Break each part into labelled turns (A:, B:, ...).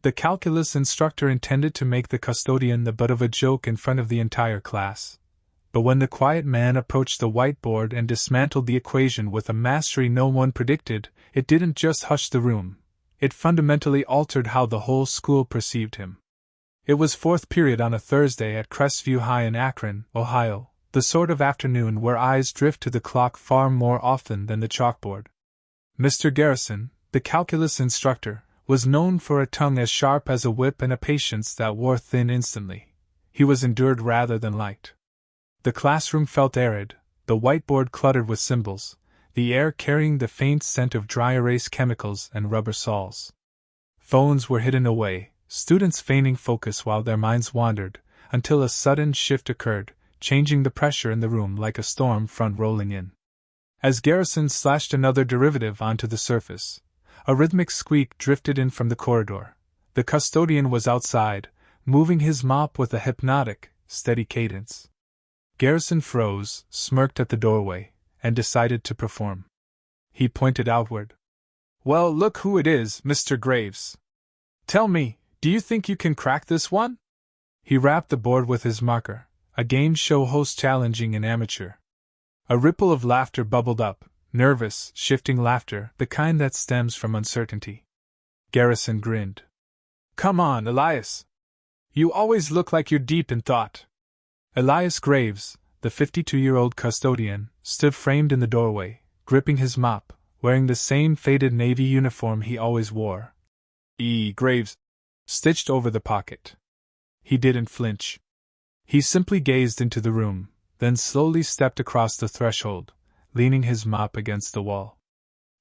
A: The calculus instructor intended to make the custodian the butt of a joke in front of the entire class. But when the quiet man approached the whiteboard and dismantled the equation with a mastery no one predicted, it didn't just hush the room. It fundamentally altered how the whole school perceived him. It was fourth period on a Thursday at Crestview High in Akron, Ohio, the sort of afternoon where eyes drift to the clock far more often than the chalkboard. Mr. Garrison, the calculus instructor, was known for a tongue as sharp as a whip and a patience that wore thin instantly. He was endured rather than liked. The classroom felt arid, the whiteboard cluttered with symbols, the air carrying the faint scent of dry erase chemicals and rubber soles. Phones were hidden away, students feigning focus while their minds wandered, until a sudden shift occurred, changing the pressure in the room like a storm front rolling in. As Garrison slashed another derivative onto the surface, a rhythmic squeak drifted in from the corridor. The custodian was outside, moving his mop with a hypnotic, steady cadence. Garrison froze, smirked at the doorway, and decided to perform. He pointed outward. "Well, look who it is, Mr. Graves. Tell me, do you think you can crack this one?" He rapped the board with his marker, a game show host challenging an amateur. A ripple of laughter bubbled up, nervous, shifting laughter, the kind that stems from uncertainty. Garrison grinned. "Come on, Elias. You always look like you're deep in thought." Elias Graves, the 52-year-old custodian, stood framed in the doorway, gripping his mop, wearing the same faded navy uniform he always wore. Graves stitched over the pocket. He didn't flinch. He simply gazed into the room, then slowly stepped across the threshold, leaning his mop against the wall.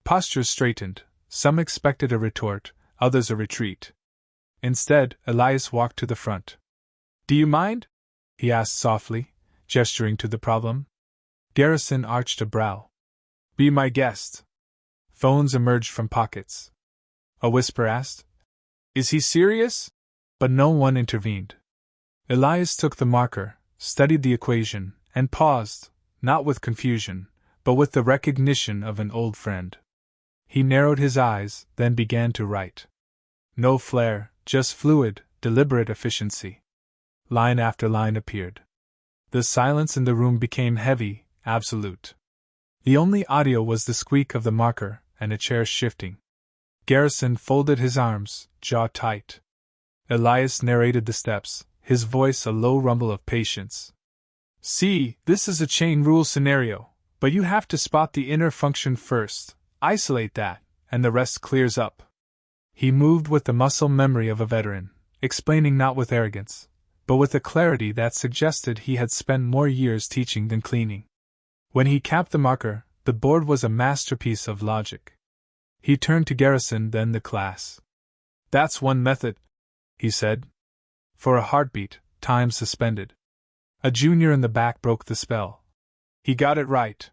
A: Postures straightened, some expected a retort, others a retreat. Instead, Elias walked to the front. "Do you mind?" he asked softly, gesturing to the problem. Garrison arched a brow. "Be my guest." Phones emerged from pockets. A whisper asked, "Is he serious?" But no one intervened. Elias took the marker, studied the equation, and paused, not with confusion, but with the recognition of an old friend. He narrowed his eyes, then began to write. No flair, just fluid, deliberate efficiency. Line after line appeared. The silence in the room became heavy, absolute. The only audio was the squeak of the marker and a chair shifting. Garrison folded his arms, jaw tight. Elias narrated the steps, his voice a low rumble of patience. "See, this is a chain rule scenario, but you have to spot the inner function first, isolate that, and the rest clears up." He moved with the muscle memory of a veteran, explaining not with arrogance, but with a clarity that suggested he had spent more years teaching than cleaning. When he capped the marker, the board was a masterpiece of logic. He turned to Garrison, then the class. "That's one method," he said. For a heartbeat, time suspended. A junior in the back broke the spell. "He got it right."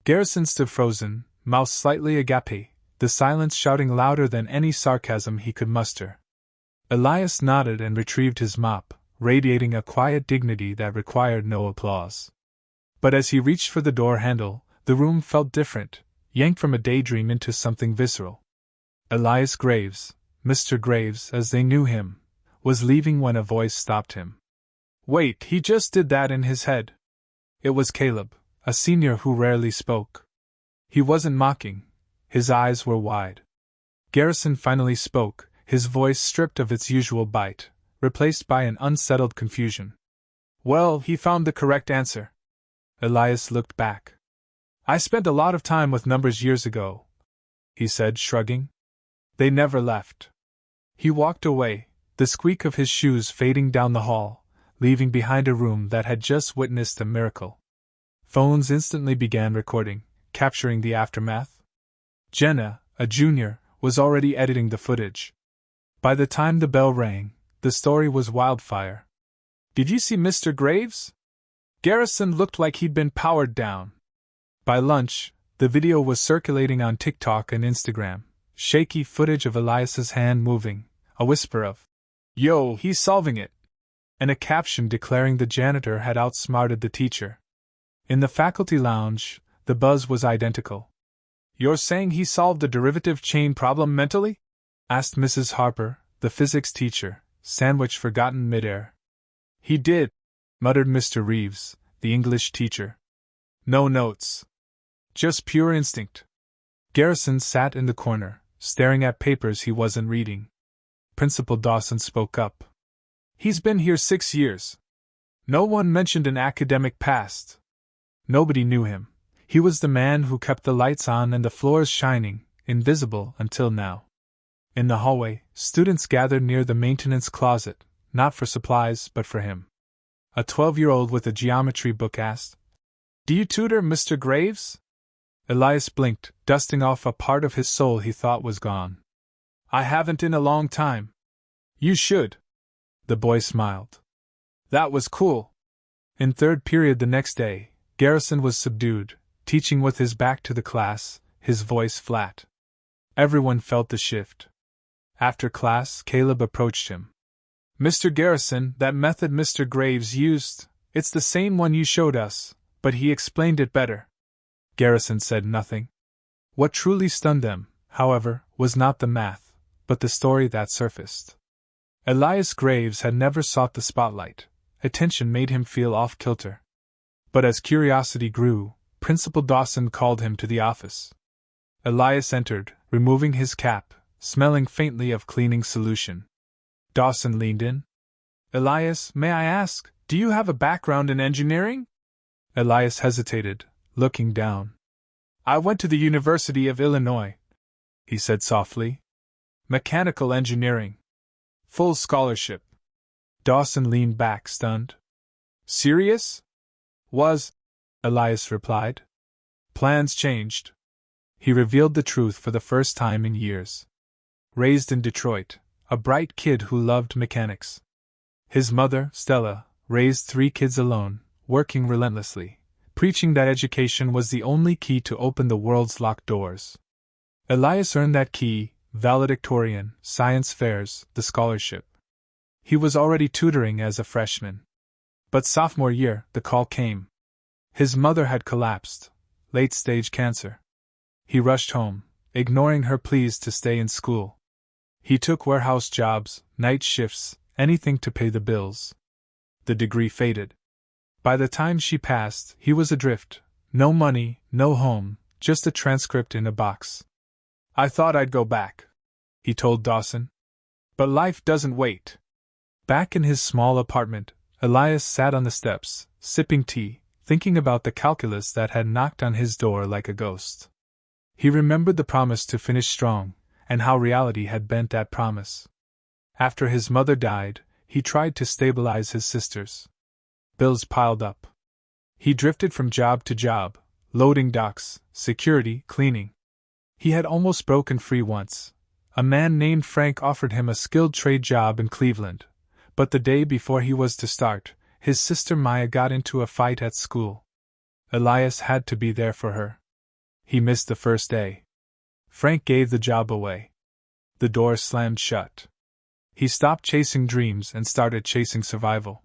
A: Garrison stood frozen, mouth slightly agape, the silence shouting louder than any sarcasm he could muster. Elias nodded and retrieved his mop, radiating a quiet dignity that required no applause. But as he reached for the door handle, the room felt different, yanked from a daydream into something visceral. Elias Graves, Mr. Graves as they knew him, was leaving when a voice stopped him. "Wait, he just did that in his head." It was Caleb, a senior who rarely spoke. He wasn't mocking. His eyes were wide. Garrison finally spoke, his voice stripped of its usual bite, replaced by an unsettled confusion. "Well, he found the correct answer." Elias looked back. "I spent a lot of time with numbers years ago," he said, shrugging. "They never left." He walked away, the squeak of his shoes fading down the hall, leaving behind a room that had just witnessed a miracle. Phones instantly began recording, capturing the aftermath. Jenna, a junior, was already editing the footage. By the time the bell rang, the story was wildfire. "Did you see Mr. Graves? Garrison looked like he'd been powered down." By lunch, the video was circulating on TikTok and Instagram, shaky footage of Elias's hand moving, a whisper of, "Yo, he's solving it," and a caption declaring the janitor had outsmarted the teacher. In the faculty lounge, the buzz was identical. "You're saying he solved the derivative chain problem mentally?" asked Mrs. Harper, the physics teacher, sandwich forgotten midair. He did, muttered Mr. Reeves, the English teacher. No notes. Just pure instinct. Garrison sat in the corner, staring at papers he wasn't reading. Principal Dawson spoke up. He's been here 6 years. No one mentioned an academic past. Nobody knew him. He was the man who kept the lights on and the floors shining, invisible until now. In the hallway, students gathered near the maintenance closet, not for supplies but for him. A 12-year-old with a geometry book asked, "Do you tutor, Mr. Graves?" Elias blinked, dusting off a part of his soul he thought was gone. "I haven't in a long time." "You should." The boy smiled. "That was cool." In third period the next day, Garrison was subdued, teaching with his back to the class, his voice flat. Everyone felt the shift. After class, Caleb approached him. "Mr. Garrison, that method Mr. Graves used, it's the same one you showed us, but he explained it better." Garrison said nothing. What truly stunned them, however, was not the math, but the story that surfaced. Elias Graves had never sought the spotlight. Attention made him feel off-kilter. But as curiosity grew, Principal Dawson called him to the office. Elias entered, removing his cap, smelling faintly of cleaning solution. Dawson leaned in. "Elias, may I ask, do you have a background in engineering?" Elias hesitated, looking down. "I went to the University of Illinois," he said softly. "Mechanical engineering. Full scholarship." Dawson leaned back, stunned. "Serious?" "Was," Elias replied. "Plans changed." He revealed the truth for the first time in years. Raised in Detroit, a bright kid who loved mechanics. His mother, Stella, raised 3 kids alone, working relentlessly, preaching that education was the only key to open the world's locked doors. Elias earned that key, valedictorian, science fairs, the scholarship. He was already tutoring as a freshman. But sophomore year, the call came. His mother had collapsed, late-stage cancer. He rushed home, ignoring her pleas to stay in school. He took warehouse jobs, night shifts, anything to pay the bills. The degree faded. By the time she passed, he was adrift. No money, no home, just a transcript in a box. "I thought I'd go back," he told Dawson. "But life doesn't wait." Back in his small apartment, Elias sat on the steps, sipping tea, thinking about the calculus that had knocked on his door like a ghost. He remembered the promise to finish strong, and how reality had bent that promise. After his mother died, he tried to stabilize his sisters. Bills piled up. He drifted from job to job, loading docks, security, cleaning. He had almost broken free once. A man named Frank offered him a skilled trade job in Cleveland, but the day before he was to start, his sister Maya got into a fight at school. Elias had to be there for her. He missed the first day. Frank gave the job away. The door slammed shut. He stopped chasing dreams and started chasing survival.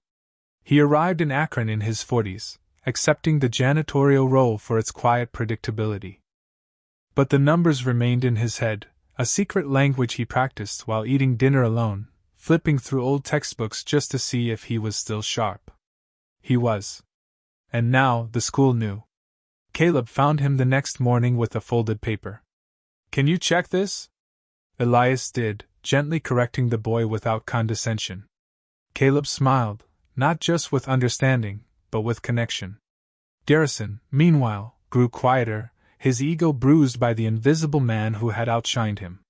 A: He arrived in Akron in his 40s, accepting the janitorial role for its quiet predictability. But the numbers remained in his head, a secret language he practiced while eating dinner alone, flipping through old textbooks just to see if he was still sharp. He was. And now the school knew. Caleb found him the next morning with a folded paper. "Can you check this?" Elias did, gently correcting the boy without condescension. Caleb smiled, not just with understanding, but with connection. Garrison, meanwhile, grew quieter, his ego bruised by the invisible man who had outshined him.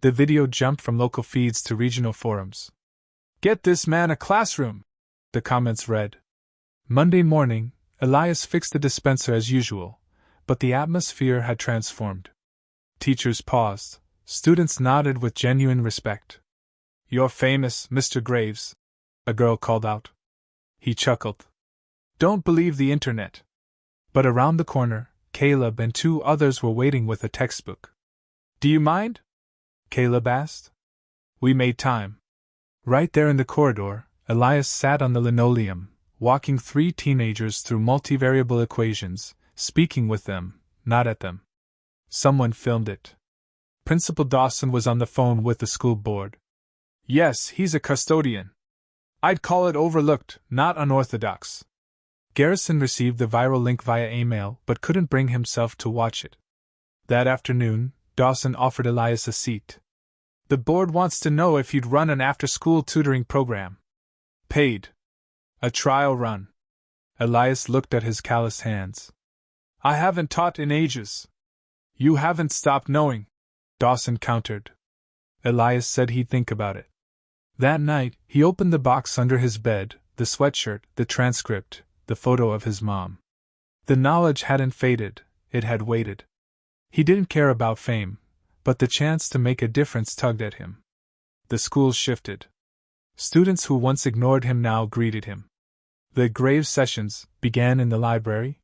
A: The video jumped from local feeds to regional forums. "Get this man a classroom," the comments read. Monday morning, Elias fixed the dispenser as usual, but the atmosphere had transformed. Teachers paused, students nodded with genuine respect. "You're famous, Mr. Graves," a girl called out. He chuckled. "Don't believe the internet." But around the corner, Caleb and 2 others were waiting with a textbook. "Do you mind?" Caleb asked. We made time. Right there in the corridor, Elias sat on the linoleum, walking 3 teenagers through multivariable equations, speaking with them, not at them. Someone filmed it. Principal Dawson was on the phone with the school board. Yes, he's a custodian. I'd call it overlooked, not unorthodox. Garrison received the viral link via email but couldn't bring himself to watch it. That afternoon, Dawson offered Elias a seat. The board wants to know if you'd run an after-school tutoring program. Paid. A trial run. Elias looked at his calloused hands. I haven't taught in ages. You haven't stopped knowing, Dawson countered. Elias said he'd think about it. That night, he opened the box under his bed, the sweatshirt, the transcript, the photo of his mom. The knowledge hadn't faded, it had waited. He didn't care about fame, but the chance to make a difference tugged at him. The school shifted. Students who once ignored him now greeted him. The Graves sessions began in the library.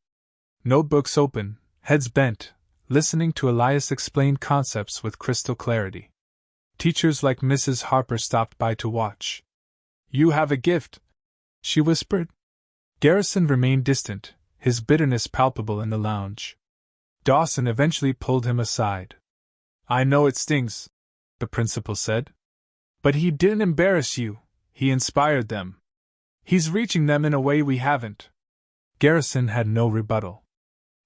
A: Notebooks open, heads bent, listening to Elias explain concepts with crystal clarity. Teachers like Mrs. Harper stopped by to watch. You have a gift, she whispered. Garrison remained distant, his bitterness palpable in the lounge. Dawson eventually pulled him aside. I know it stings, the principal said. But he didn't embarrass you, he inspired them. He's reaching them in a way we haven't. Garrison had no rebuttal.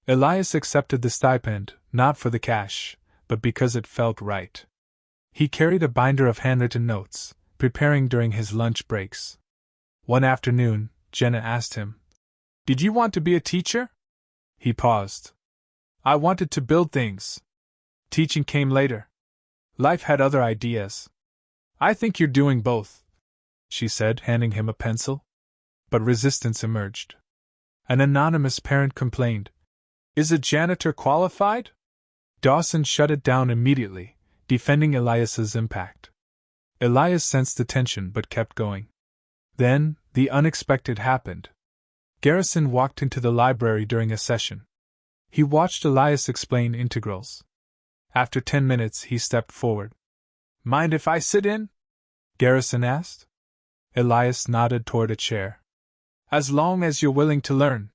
A: Elias accepted the stipend, not for the cash, but because it felt right. He carried a binder of handwritten notes, preparing during his lunch breaks. One afternoon, Jenna asked him, Did you want to be a teacher? He paused. I wanted to build things. Teaching came later. Life had other ideas. I think you're doing both, she said, handing him a pencil. But resistance emerged. An anonymous parent complained, Is a janitor qualified? Dawson shut it down immediately, defending Elias's impact. Elias sensed the tension but kept going. Then, the unexpected happened. Garrison walked into the library during a session. He watched Elias explain integrals. After 10 minutes, he stepped forward. Mind if I sit in? Garrison asked. Elias nodded toward a chair. As long as you're willing to learn.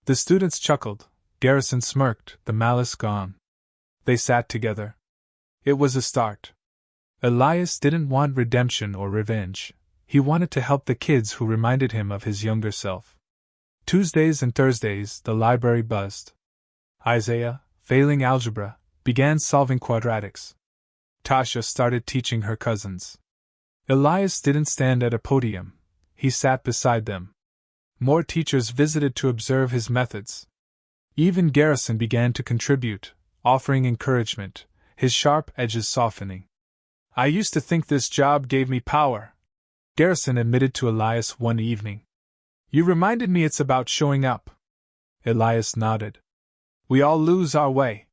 A: The students chuckled. Garrison smirked, the malice gone. They sat together. It was a start. Elias didn't want redemption or revenge. He wanted to help the kids who reminded him of his younger self. Tuesdays and Thursdays, the library buzzed. Isaiah, failing algebra, began solving quadratics. Tasha started teaching her cousins. Elias didn't stand at a podium. He sat beside them. More teachers visited to observe his methods. Even Garrison began to contribute, offering encouragement, his sharp edges softening. I used to think this job gave me power, Garrison admitted to Elias one evening. You reminded me it's about showing up. Elias nodded. We all lose our way.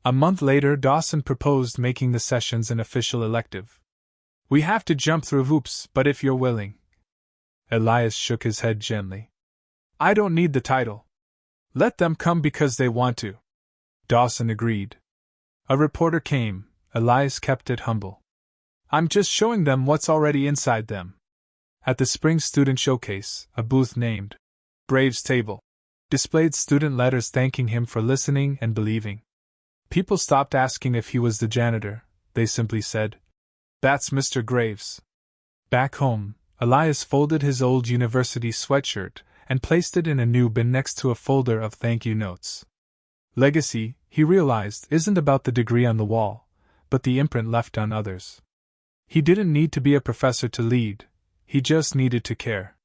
A: A month later, Dawson proposed making the sessions an official elective. We have to jump through hoops, but if you're willing. Elias shook his head gently. I don't need the title. Let them come because they want to. Dawson agreed. A reporter came. Elias kept it humble. I'm just showing them what's already inside them. At the spring student showcase, a booth named Graves Table displayed student letters thanking him for listening and believing. People stopped asking if he was the janitor. They simply said, That's Mr. Graves. Back home, Elias folded his old university sweatshirt and placed it in a new bin next to a folder of thank you notes. Legacy, he realized, isn't about the degree on the wall, but the imprint left on others. He didn't need to be a professor to lead, he just needed to care.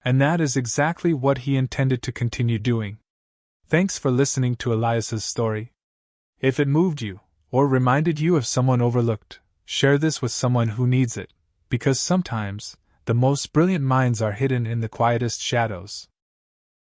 A: And that is exactly what he intended to continue doing. Thanks for listening to Elias's story. If it moved you, or reminded you of someone overlooked, share this with someone who needs it, because sometimes, the most brilliant minds are hidden in the quietest shadows.